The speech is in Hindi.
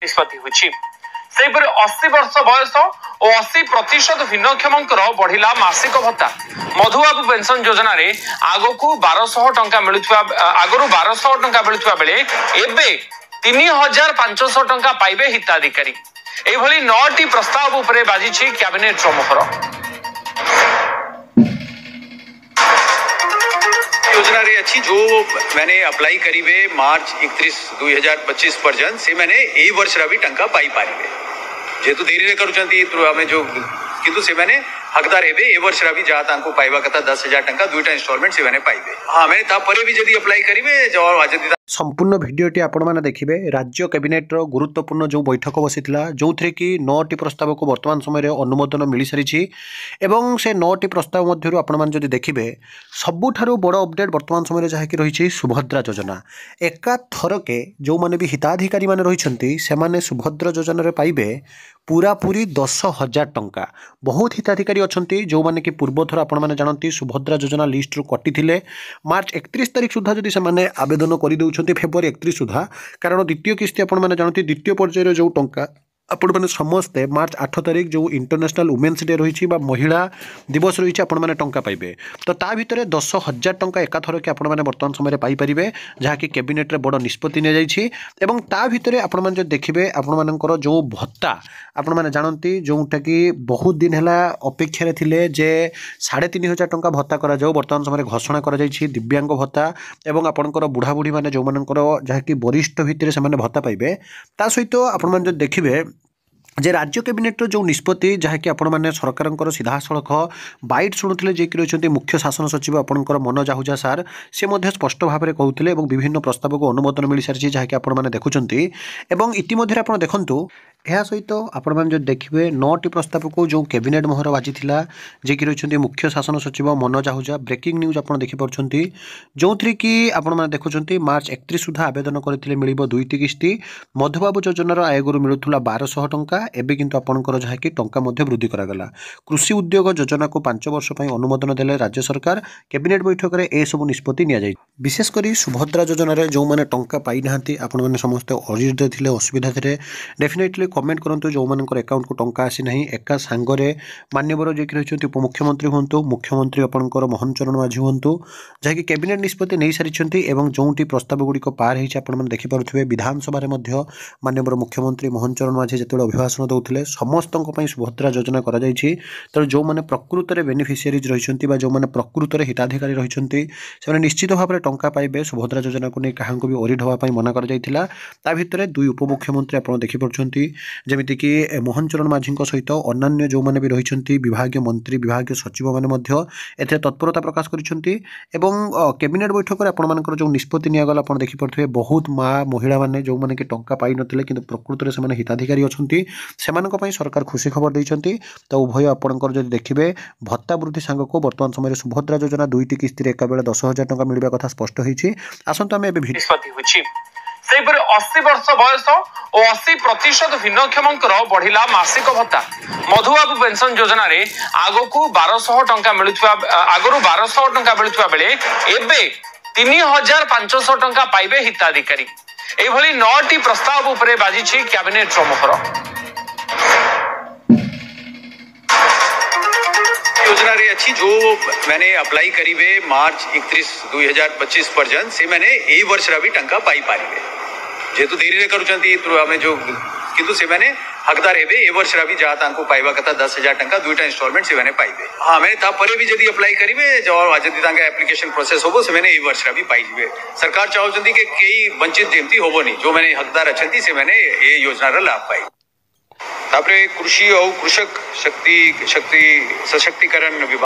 निष्पत्ति होछि सेपरि 80 वर्ष बयस और 80% भिन्नक्षमंकर बढ़िला मासिक भत्ता मधुबाबू पेंशन योजना रे आगकू 1200 टंका मिलुथुवा आगरु 1200 टंका मिलुथुवा बेले एबे 3500 टंका पाइबे हिताधिकारी एभली 9टी प्रस्ताव उपरे बाजिछि कैबिनेट रो मोहर। योजना रे अच्छी जो मैंने अप्लाई करीबे मार्च 31 2025 पर्यंत से मैंने ए वर्ष रा भी टंका पाई पारिबे जेतु धीरे रे करूचंती तो हमें जो किंतु से मैंने हकदार हेबे ए वर्ष रा भी जा तांको पाइबा कथा 10,000 टंका दुईटा इंस्टॉलमेंट से मैंने पाइबे हां मैंने ता परे भी जदी अप्लाई करीबे जो आजदी संपूर्ण भिडियोटी आपण मैंने देखिए राज्य कैबिनेट गुरुत्वपूर्ण जो बैठक बसीला जो थे कि 9टी प्रस्ताव को वर्तमान समय अनुमोदन मिल सारी एवं से 9टी प्रस्ताव मध्य आपण मैंने जब देखिए सबुठारु बड़ अपडेट वर्तमान समय जहाँकि रही सुभद्रा योजना एका थरके जो मैंने भी हिताधिकारी मैंने रही से सुभद्रा योजना पाइबे पूरापूरी 10,000 टंका। बहुत हिताधिकारी अच्छा जो मैंने कि पूर्व थर आपण मैंने जानती सुभद्रा योजना लिस्ट रू कटि थे मार्च 31 तारीख सुधा जदि से आवेदन कर फेब्रुआरी 31 सुधा कारण द्वितीय किस्ती आपण मैंने जानती द्वितीय पर्यायर जो टंका आपण मैंने समस्ते मार्च 8 तारीख जो इंटरनेशनल वुमेन्स डे रही महिला दिवस रही आपण मैंने टंका पाइबे तो ता भितर 10,000 टंका एका थर के आपण मैंने वर्तमान समय पाइपर जहाँकि कैबिनेट रे बड़ निष्पत्ति नि जाइछि एवं ता भितर आपण मैंने जो देखिए आपण मानकर जो भत्ता आपण मैंने जानती जोटा कि बहुत दिन है अपेक्षा थिले जे 3,500 टंका भत्ता करा जाऊ वर्तमान समय घोषणा करा जाइछि दिव्यांग भत्ता एवं आपणकर बुढ़ा बुढ़ी मैंने जो मानकर जहाँकि वरिष्ठ भितर से भत्ता पाइबे ता सहित आपण मैंने जो देखिए जे राज्य कैबिनेट जो निष्पत्ति जहाँकि आपण मैंने सरकार सीधा सड़क बाइट शुणुते जे कि रही मुख्य शासन सचिव आपंकर मनोज आहूजा सार से स्पष्ट भाव में कहते हैं विभिन्न प्रस्ताव को अनुमोदन मिल सारी जहाँकि आपण मैंने देखुंट इतिमध्य आप देखूँ यह सहित आपण मैंने जो देखिए 9टी प्रस्ताव को जो कैबिनेट मोहर बाजी जे कि रही मुख्य शासन सचिव मनोज आहूजा ब्रेकिंग न्यूज आप देखिपुंट जो थी कि आपण मैंने देखुंट मार्च 31 सुधा आवेदन करते मिल 2टी किस्ती मधुबाबू योजनार आयगुरु मिलूला 1200 टंका एबे किंतु आपणकर जहाँकि टंका वृद्धि करागला कृषि उद्योग योजना को 5 वर्ष अनुमोदन देले राज्य सरकार कैबिनेट बैठक में यह सब निष्पत्ति नि विशेषकर सुभद्रा योजन जो मैंने टंका पाई ना आपण मैंने समस्ते अरिजरे थे असुविधा थे डेफिनेटली कमेंट करूँ जो मानकर अकाउंट को टंका आसी ना एका सांगरे मान्यवर जे कि रही उपमुख्यमंत्री हूँ मुख्यमंत्री आपंकर मोहन चरण माझी हूँ जहाँकि कैबिनेट निष्पत्ति नहीं सारी जो प्रस्ताव गुड़िक पार होने देखिपे विधानसभा मान्यवर मुख्यमंत्री मोहन चरण माझी जो अभिभाषण दौले समस्त सुभद्रा योजना कर जो मैंने प्रकृत में बेनिफिशियरीज रही जो मैंने प्रकृत में हिताधिकारी रही से निश्चित भाव में टंका पाइबे सुभद्रा योजना को नहीं क्या भी ओरी ढवा मना कर भितर दुई उपमुख्यमंत्री आप देखिपुंट जमीक मोहन चरण माझी सहित अन्य जो मैंने भी रही विभाग मंत्री विभाग सचिव मैंने तत्परता प्रकाश कर कैबिनेट बैठक में आपर जो निष्पत्ति निगला आप देखिपे बहुत माँ महिला मैंने जो मैंने कि टंका पाई नथिले किंतु प्रकृत में से हिताधिकारी अच्छा सरकार खुशी खबर देइछंती तो उभय आपणकर जदि देखिए भत्ता वृद्धि सांग को वर्तमान समय सुभद्रा योजना 2टी किस्ती एका बेले 10,000 टंका मिलवा कथा स्पष्ट होइछि आसंतु आमे निष्पत्ति होछि सेपरि 80 वर्ष बयस और 80% भिन्नक्षमंकर बढ़िला मासिक भत्ता मधुबाबू पेंशन योजना रे आगकू 1200 टंका मिलुथुवा आगरु 1200 टंका मिलुथुवा बेले एबे 3,500 टंका पाइबे हिताधिकारी एभली 9टी प्रस्ताव उपरे बाजिछि कैबिनेट रो मोहर। योजना रे अच्छी जो मैंने अप्लाई करीबे मार्च 31 2025 पर्यंत से मैंने ए वर्ष रा भी टंका पाई पारिबे जेतु धीरे रे करूचंती तो हमें जो किंतु से मैंने हकदार हेबे ए वर्ष रा भी जा तांको पाइबा कथा 10,000 टंका दुईटा इंस्टॉलमेंट से मैंने पाइबे हां मैंने ता परे भी जदी अप्लाई करीबे जो आजदी तांका एप्लीकेशन प्रोसेस होबो से मैंने ए वर्ष रा भी पाइबे सरकार चाहउचंती के कई वंचित जेमती होबो नहीं जो मैंने हकदार अछंती से मैंने ए योजना रा लाभ पाई तापरे कृषि और कृषक शक्ति सशक्तिकरण विभाग